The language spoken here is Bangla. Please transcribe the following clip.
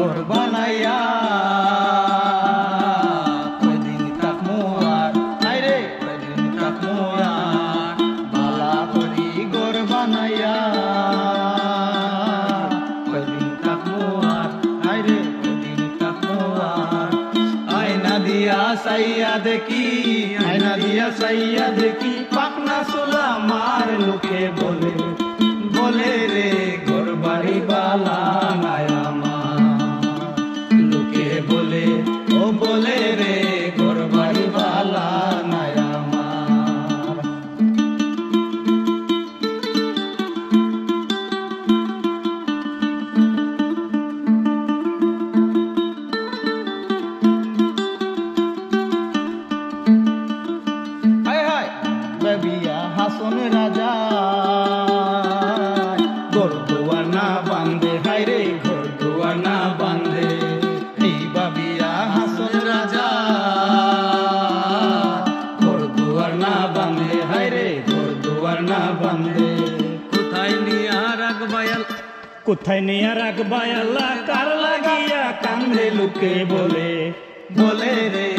ঘর বানাইয়া কয়দিন থাকমু আর আইরে কয়দিন থাকমু আর বালা করি ঘর বানাইয়া কয়দিন থাকমু আর আইরে কয়দিন থাকমু আর আয়না দিয়া সাইয়া দেখি আয়না দিয়া সাইয়া দেখি পাকনা সোলা মার লোকে বলে বলে রে ঘর বাড়ি বালা নাই আমার লোকে বলে ও বলে রে ঘর বাড়ি বালা নাই আমার হায় হায় বেবিয়া হাসন রাজা ঘর দুয়ার না বান্ধে হায় রে ঘর দুয়ার না বান্ধে এই বাবিয়া হাসন রাজা ঘর দুয়ার না বান্ধে হায় রে ঘর দুয়ার না বান্ধে কোথায় নিয়া রাখবায়াল কোথায় নিয়া রাখবায়াল্লা কার লাগিয়া কান্দে লোকে বলে বলে রে